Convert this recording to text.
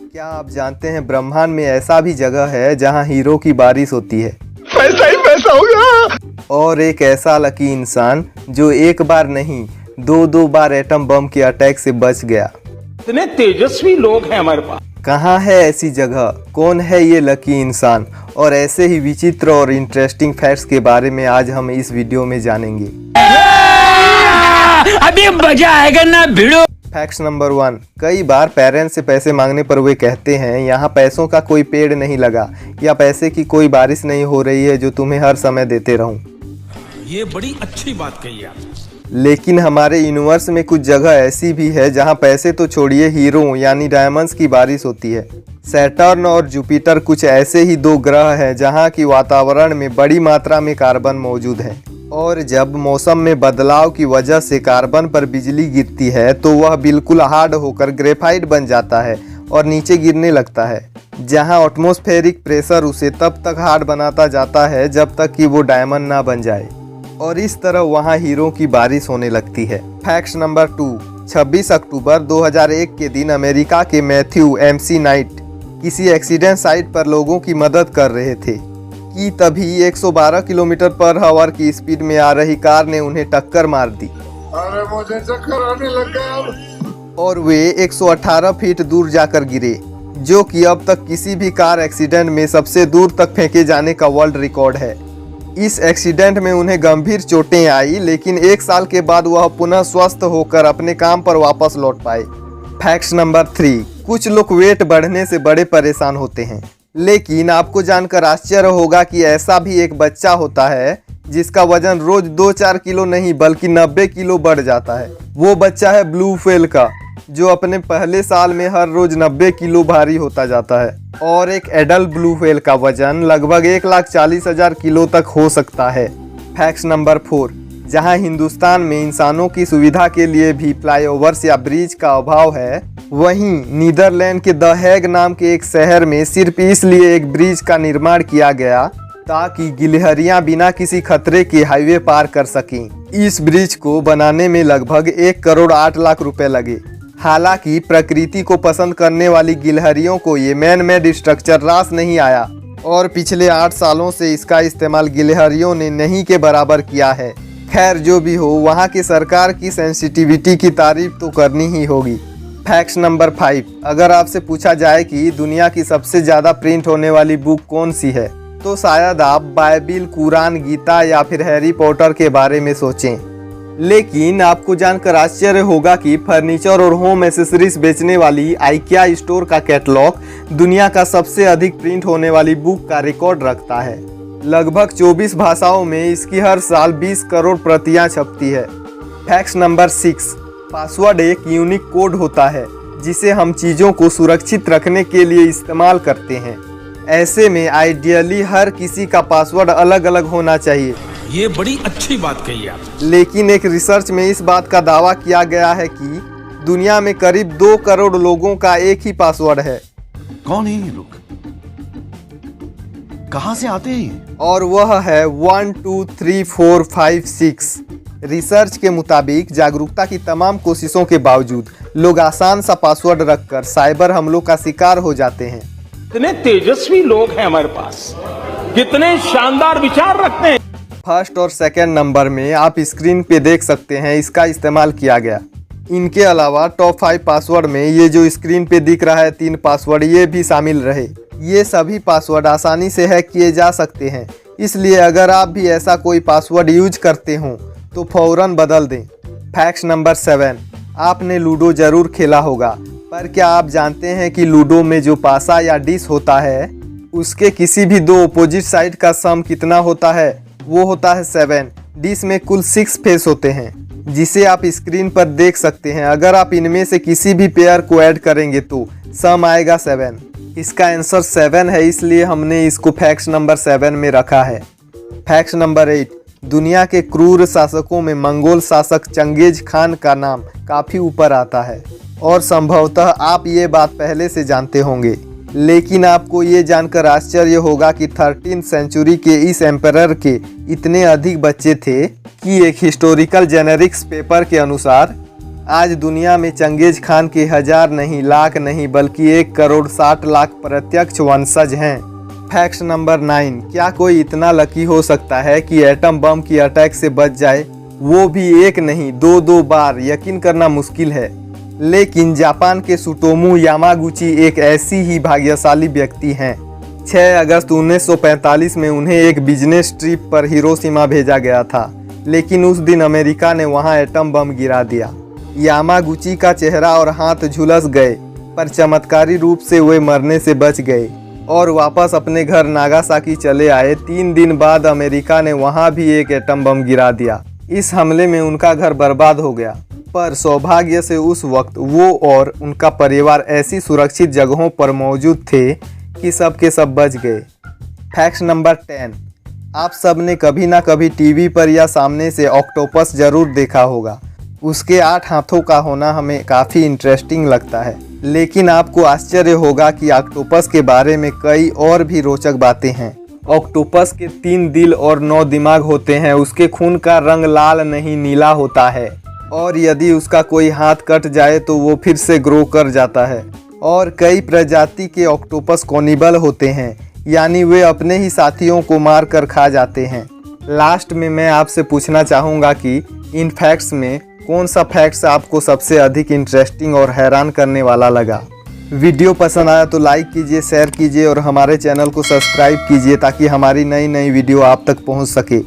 क्या आप जानते हैं ब्रह्मांड में ऐसा भी जगह है जहां हीरो की बारिश होती है। पैसा ही पैसा होगा। और एक ऐसा लकी इंसान जो एक बार नहीं दो बार एटम बम के अटैक से बच गया। इतने तेजस्वी लोग हैं हमारे पास। कहाँ है ऐसी जगह, कौन है ये लकी इंसान, और ऐसे ही विचित्र और इंटरेस्टिंग फैक्ट्स के बारे में आज हम इस वीडियो में जानेंगे। अभी मजा आएगा ना भिड़ो। फैक्ट नंबर 1, कई बार पेरेंट्स से पैसे मांगने पर वे कहते हैं यहाँ पैसों का कोई पेड़ नहीं लगा या पैसे की कोई बारिश नहीं हो रही है जो तुम्हें हर समय देते रहूं। ये बड़ी अच्छी बात कही आप। लेकिन हमारे यूनिवर्स में कुछ जगह ऐसी भी है जहाँ पैसे तो छोड़िए हीरो यानी डायमंड्स की बारिश होती है। सैटर्न और जुपिटर कुछ ऐसे ही दो ग्रह हैं जहाँ की वातावरण में बड़ी मात्रा में कार्बन मौजूद है, और जब मौसम में बदलाव की वजह से कार्बन पर बिजली गिरती है तो वह बिल्कुल हार्ड होकर ग्रेफाइट बन जाता है और नीचे गिरने लगता है, जहां एटमॉस्फेरिक प्रेशर उसे तब तक हार्ड बनाता जाता है जब तक कि वो डायमंड ना बन जाए, और इस तरह वहां हीरो की बारिश होने लगती है। फैक्ट नंबर 2, 26 अक्टूबर 2001 के दिन अमेरिका के मैथ्यू MC नाइट किसी एक्सीडेंट साइट पर लोगों की मदद कर रहे थे कि तभी 112 किलोमीटर पर आवर की स्पीड में आ रही कार ने उन्हें टक्कर मार दी। अरे मुझे चक्कर आने लग गया। और वे 118 फीट दूर जाकर गिरे, जो कि अब तक किसी भी कार एक्सीडेंट में सबसे दूर तक फेंके जाने का वर्ल्ड रिकॉर्ड है। इस एक्सीडेंट में उन्हें गंभीर चोटें आई, लेकिन 1 साल के बाद वह पुनः स्वस्थ होकर अपने काम पर वापस लौट पाए। फैक्ट नंबर 3, कुछ लोग वेट बढ़ने से बड़े परेशान होते हैं, लेकिन आपको जानकर आश्चर्य होगा कि ऐसा भी एक बच्चा होता है जिसका वजन रोज 2-4 किलो नहीं बल्कि 90 किलो बढ़ जाता है। वो बच्चा है ब्लू व्हेल का, जो अपने पहले साल में हर रोज 90 किलो भारी होता जाता है, और एक एडल्ट ब्लू व्हेल का वजन लगभग 1,40,000 किलो तक हो सकता है। फैक्ट नंबर 4, जहां हिंदुस्तान में इंसानों की सुविधा के लिए भी फ्लाईओवर्स या ब्रिज का अभाव है, वहीं नीदरलैंड के द हेग नाम के एक शहर में सिर्फ इसलिए एक ब्रिज का निर्माण किया गया ताकि गिलहरियां बिना किसी खतरे के हाईवे पार कर सकें। इस ब्रिज को बनाने में लगभग 1 करोड़ 8 लाख रुपए लगे। हालांकि प्रकृति को पसंद करने वाली गिलहरियों को ये मैन मेड स्ट्रक्चर रास नहीं आया, और पिछले 8 सालों से इसका इस्तेमाल गिलहरियों ने नहीं के बराबर किया है। खैर जो भी हो, वहाँ की सरकार की सेंसिटिविटी की तारीफ तो करनी ही होगी। फैक्ट नंबर 5, अगर आपसे पूछा जाए कि दुनिया की सबसे ज़्यादा प्रिंट होने वाली बुक कौन सी है, तो शायद आप बाइबिल, कुरान, गीता या फिर हैरी पॉटर के बारे में सोचें। लेकिन आपको जानकर आश्चर्य होगा कि फर्नीचर और होम एसेसरीज बेचने वाली आइकिया स्टोर का कैटलॉग दुनिया का सबसे अधिक प्रिंट होने वाली बुक का रिकॉर्ड रखता है। लगभग 24 भाषाओं में इसकी हर साल 20 करोड़ प्रतियां छपती है। फैक्ट नंबर 6, पासवर्ड एक यूनिक कोड होता है जिसे हम चीज़ों को सुरक्षित रखने के लिए इस्तेमाल करते हैं। ऐसे में आइडियली हर किसी का पासवर्ड अलग अलग होना चाहिए। ये बड़ी अच्छी बात कही आप। लेकिन एक रिसर्च में इस बात का दावा किया गया है कि दुनिया में करीब 2 करोड़ लोगों का एक ही पासवर्ड है। कौन है ये लोग, कहां से आते हैं? और वह है 1 2 3 4 5 6। रिसर्च के मुताबिक जागरूकता की तमाम कोशिशों के बावजूद लोग आसान सा पासवर्ड रखकर साइबर हमलों का शिकार हो जाते हैं। इतने तेजस्वी लोग हैं हमारे पास, कितने शानदार विचार रखते हैं। फर्स्ट और सेकंड नंबर में आप स्क्रीन पे देख सकते हैं इसका इस्तेमाल किया गया। इनके अलावा टॉप 5 पासवर्ड में ये जो स्क्रीन पे दिख रहा है 3 पासवर्ड, ये भी शामिल रहे। ये सभी पासवर्ड आसानी से हैक किए जा सकते हैं, इसलिए अगर आप भी ऐसा कोई पासवर्ड यूज करते हो तो फौरन बदल दें। फैक्ट नंबर 7, आपने लूडो जरूर खेला होगा, पर क्या आप जानते हैं कि लूडो में जो पासा या डिस होता है उसके किसी भी 2 अपोजिट साइड का सम कितना होता है? वो होता है 7। डिस में कुल 6 फेस होते हैं, जिसे आप स्क्रीन पर देख सकते हैं। अगर आप इनमें से किसी भी पेयर को ऐड करेंगे तो सम आएगा 7। इसका आंसर 7 है, इसलिए हमने इसको फैक्ट नंबर 7 में रखा है। फैक्ट नंबर 8, दुनिया के क्रूर शासकों में मंगोल शासक चंगेज खान का नाम काफ़ी ऊपर आता है, और संभवतः आप ये बात पहले से जानते होंगे। लेकिन आपको ये जानकर आश्चर्य होगा कि 13वीं सेंचुरी के इस एम्परर के इतने अधिक बच्चे थे कि एक हिस्टोरिकल जेनेरिक्स पेपर के अनुसार आज दुनिया में चंगेज खान के 1000 नहीं, लाख नहीं, बल्कि 1,60,00,000 प्रत्यक्ष वंशज हैं। फैक्ट नंबर 9, क्या कोई इतना लकी हो सकता है कि एटम बम की अटैक से बच जाए, वो भी एक नहीं 2 बार? यकीन करना मुश्किल है, लेकिन जापान के सुटोमू यामागुची एक ऐसी ही भाग्यशाली व्यक्ति हैं। 6 अगस्त 1945 में उन्हें एक बिजनेस ट्रिप पर हिरोशिमा भेजा गया था, लेकिन उस दिन अमेरिका ने वहां एटम बम गिरा दिया। यामागुची का चेहरा और हाथ झुलस गए, पर चमत्कारी रूप से वे मरने से बच गए और वापस अपने घर नागासाकी चले आए। 3 दिन बाद अमेरिका ने वहां भी एक एटम बम गिरा दिया। इस हमले में उनका घर बर्बाद हो गया, पर सौभाग्य से उस वक्त वो और उनका परिवार ऐसी सुरक्षित जगहों पर मौजूद थे कि सब के सब बच गए। फैक्ट नंबर 10, आप सब ने कभी ना कभी टीवी पर या सामने से ऑक्टोपस जरूर देखा होगा। उसके 8 हाथों का होना हमें काफ़ी इंटरेस्टिंग लगता है, लेकिन आपको आश्चर्य होगा कि ऑक्टोपस के बारे में कई और भी रोचक बातें हैं। ऑक्टोपस के 3 दिल और 9 दिमाग होते हैं। उसके खून का रंग लाल नहीं नीला होता है, और यदि उसका कोई हाथ कट जाए तो वो फिर से ग्रो कर जाता है। और कई प्रजाति के ऑक्टोपस कॉनिबल होते हैं, यानी वे अपने ही साथियों को मार कर खा जाते हैं। लास्ट में मैं आपसे पूछना चाहूँगा कि इन फैक्ट्स में कौन सा फैक्ट्स आपको सबसे अधिक इंटरेस्टिंग और हैरान करने वाला लगा। वीडियो पसंद आया तो लाइक कीजिए, शेयर कीजिए और हमारे चैनल को सब्सक्राइब कीजिए ताकि हमारी नई वीडियो आप तक पहुंच सके।